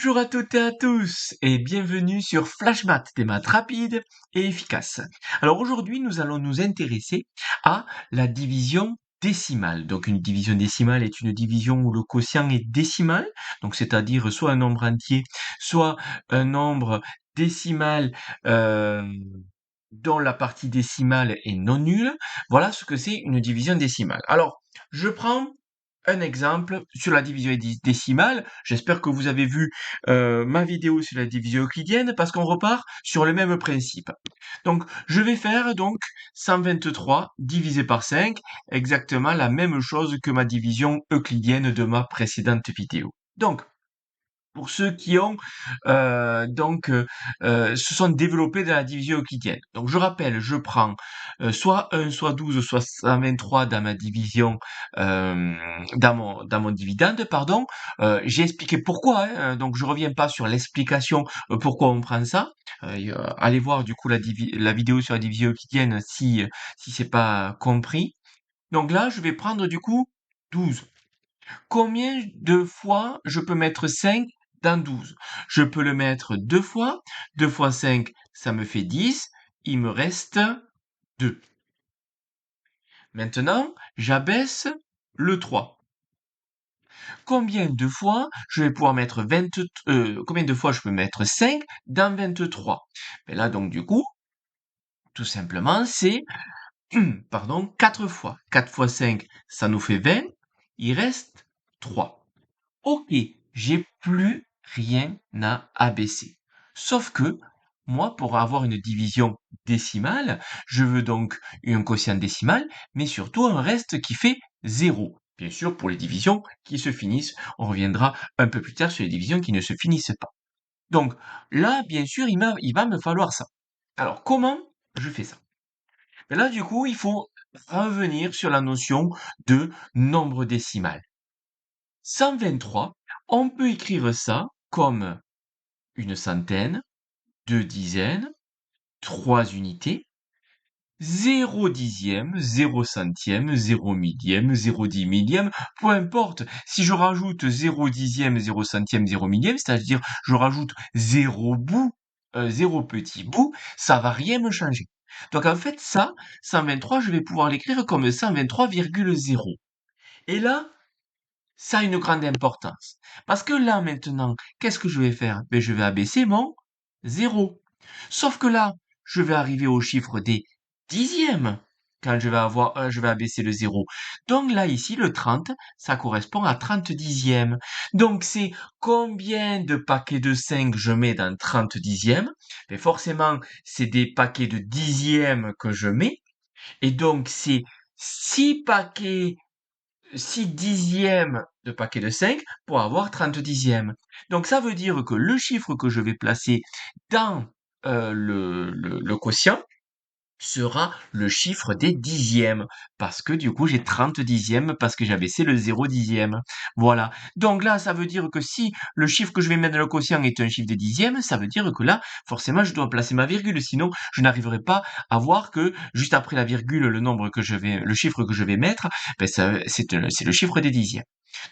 Bonjour à toutes et à tous et bienvenue sur Flashmat, des maths rapides et efficaces. Alors aujourd'hui, nous allons nous intéresser à la division décimale. Donc une division décimale est une division où le quotient est décimal, donc c'est-à-dire soit un nombre entier, soit un nombre décimal dont la partie décimale est non nulle. Voilà ce que c'est une division décimale. Alors, je prends un exemple sur la division décimale. J'espère que vous avez vu ma vidéo sur la division euclidienne parce qu'on repart sur le même principe. Donc, je vais faire donc 123 divisé par 5, exactement la même chose que ma division euclidienne de ma précédente vidéo. Donc, pour ceux qui ont se sont développés dans la division euclidienne. Donc je rappelle, je prends soit 1, soit 12, soit 123 dans ma division, dans mon dividende, pardon. J'ai expliqué pourquoi, hein, donc je reviens pas sur l'explication pourquoi on prend ça. Allez voir du coup la vidéo sur la division euclidienne si c'est pas compris. Donc là, je vais prendre du coup 12. Combien de fois je peux mettre 5 dans 12? Je peux le mettre 2 fois. 2 fois 5, ça me fait 10. Il me reste 2. Maintenant, j'abaisse le 3. Combien de fois je vais pouvoir mettre combien de fois je peux mettre 5 dans 23? Et là, donc, du coup, tout simplement, c'est, pardon, 4 fois. 4 fois 5, ça nous fait 20. Il reste 3. Ok, j'ai plus rien à abaisser. Sauf que, moi, pour avoir une division décimale, je veux donc un quotient décimal, mais surtout un reste qui fait 0. Bien sûr, pour les divisions qui se finissent, on reviendra un peu plus tard sur les divisions qui ne se finissent pas. Donc, là, bien sûr, il va me falloir ça. Alors, comment je fais ça? Ben là, du coup, il faut revenir sur la notion de nombre décimal. 123, on peut écrire ça comme une centaine, deux dizaines, trois unités, 0 dixième, 0 centième, 0 millième, 0 dix millième, peu importe. Si je rajoute 0 dixième, 0 centième, 0 millième, c'est-à-dire je rajoute 0 bout, 0 petit bout, ça va rien me changer. Donc en fait, ça, 123, je vais pouvoir l'écrire comme 123,0. Et là, ça a une grande importance. Parce que là, maintenant, qu'est-ce que je vais faire? Ben, je vais abaisser mon 0. Sauf que là, je vais arriver au chiffre des dixièmes quand je vais abaisser le 0. Donc là, ici, le 30, ça correspond à 30 dixièmes. Donc c'est combien de paquets de 5 je mets dans 30 dixièmes? Ben, forcément, c'est des paquets de dixièmes que je mets. Et donc, c'est 6 paquets 6 dixièmes de paquet de 5 pour avoir 30 dixièmes. Donc ça veut dire que le chiffre que je vais placer dans le quotient sera le chiffre des dixièmes. Parce que du coup, j'ai 30 dixièmes parce que j'ai abaissé le 0 dixième. Voilà. Donc là, ça veut dire que si le chiffre que je vais mettre dans le quotient est un chiffre des dixièmes, ça veut dire que là, forcément, je dois placer ma virgule. Sinon, je n'arriverai pas à voir que juste après la virgule, le chiffre que je vais mettre, ben c'est le chiffre des dixièmes.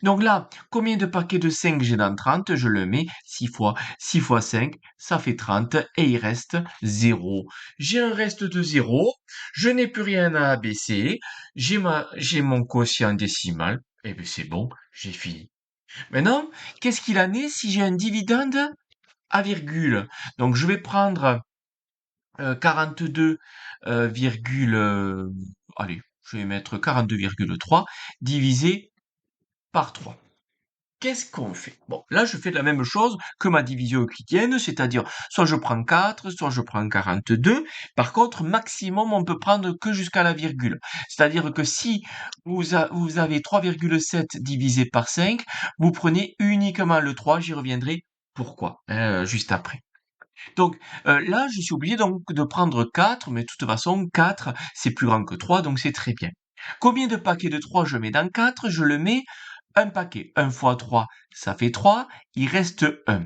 Donc là, combien de paquets de 5 j'ai dans 30? Je le mets 6 fois. 6 fois 5, ça fait 30 et il reste 0. J'ai un reste de 0, je n'ai plus rien à abaisser, j'ai mon quotient décimal, et bien c'est bon, j'ai fini. Maintenant, qu'est-ce qu'il en est si j'ai un dividende à virgule? Donc je vais prendre 42, allez, je vais mettre 42,3 divisé par 3. Qu'est-ce qu'on fait? Bon, là, je fais la même chose que ma division euclidienne, c'est-à-dire soit je prends 4, soit je prends 42. Par contre, maximum, on peut prendre que jusqu'à la virgule. C'est-à-dire que si vous avez 3,7 divisé par 5, vous prenez uniquement le 3, j'y reviendrai pourquoi, hein, juste après. Donc là, je suis obligé donc de prendre 4, mais de toute façon, 4, c'est plus grand que 3, donc c'est très bien. Combien de paquets de 3 je mets dans 4? Je le mets un paquet. 1 fois 3, ça fait 3. Il reste 1.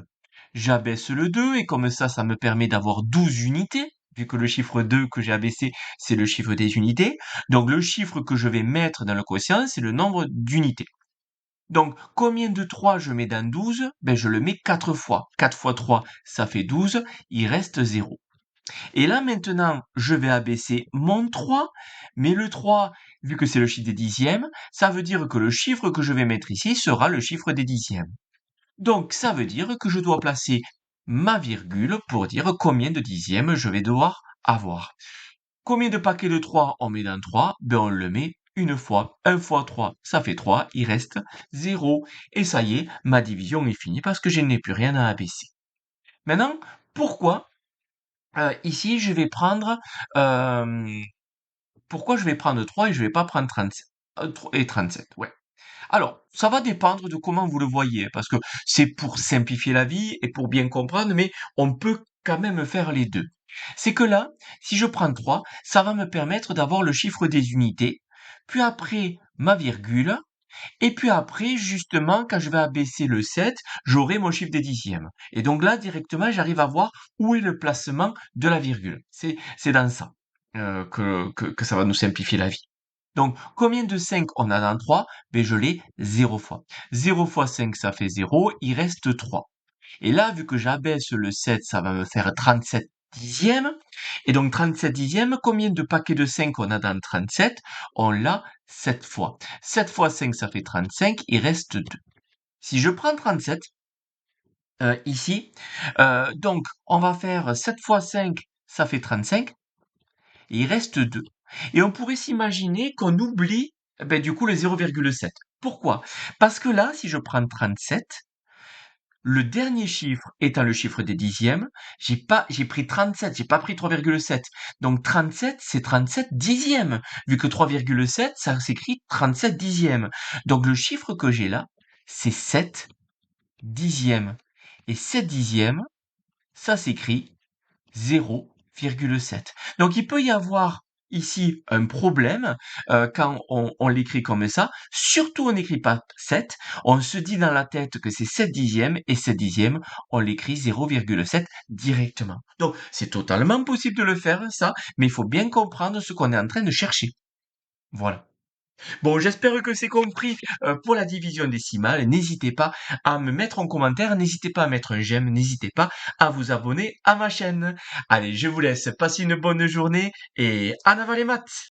J'abaisse le 2 et comme ça me permet d'avoir 12 unités. Vu que le chiffre 2 que j'ai abaissé, c'est le chiffre des unités. Donc le chiffre que je vais mettre dans le quotient, c'est le nombre d'unités. Donc, combien de 3 je mets dans 12? Ben, je le mets 4 fois. 4 fois 3, ça fait 12, il reste 0. Et là, maintenant, je vais abaisser mon 3, mais le 3, vu que c'est le chiffre des dixièmes, ça veut dire que le chiffre que je vais mettre ici sera le chiffre des dixièmes. Donc, ça veut dire que je dois placer ma virgule pour dire combien de dixièmes je vais devoir avoir. Combien de paquets de 3 on met dans 3? Ben, on le met une fois. 1 fois 3, ça fait 3, il reste 0. Et ça y est, ma division est finie parce que je n'ai plus rien à abaisser. Maintenant, pourquoi ici je vais prendre euh, pourquoi je vais prendre 3 et je vais pas prendre 37 et 37, ouais. Alors, ça va dépendre de comment vous le voyez, parce que c'est pour simplifier la vie et pour bien comprendre, mais on peut quand même faire les deux. C'est que là, si je prends 3, ça va me permettre d'avoir le chiffre des unités, puis après ma virgule, et puis après, justement, quand je vais abaisser le 7, j'aurai mon chiffre des dixièmes. Et donc là, directement, j'arrive à voir où est le placement de la virgule. C'est dans ça que ça va nous simplifier la vie. Donc, combien de 5 on a dans 3? Ben, je l'ai 0 fois. 0 fois 5, ça fait 0, il reste 3. Et là, vu que j'abaisse le 7, ça va me faire 37 dixièmes. Et donc 37 dixièmes, combien de paquets de 5 on a dans 37? On l'a 7 fois. 7 fois 5, ça fait 35, il reste 2. Si je prends 37, ici, donc on va faire 7 fois 5, ça fait 35, et il reste 2. Et on pourrait s'imaginer qu'on oublie ben, du coup le 0,7. Pourquoi? Parce que là, si je prends 37, le dernier chiffre étant le chiffre des dixièmes, j'ai pris 37, j'ai pas pris 3,7. Donc 37, c'est 37 dixièmes. Vu que 3,7, ça s'écrit 37 dixièmes. Donc le chiffre que j'ai là, c'est 7 dixièmes. Et 7 dixièmes, ça s'écrit 0,7. Donc il peut y avoir ici un problème quand on l'écrit comme ça. Surtout on n'écrit pas 7, on se dit dans la tête que c'est 7 dixièmes et 7 dixièmes, on l'écrit 0,7 directement. Donc c'est totalement possible de le faire ça, mais il faut bien comprendre ce qu'on est en train de chercher. Voilà. Bon, j'espère que c'est compris pour la division décimale. N'hésitez pas à me mettre en commentaire, n'hésitez pas à mettre un j'aime, n'hésitez pas à vous abonner à ma chaîne. Allez, je vous laisse, passez une bonne journée et en avant les maths!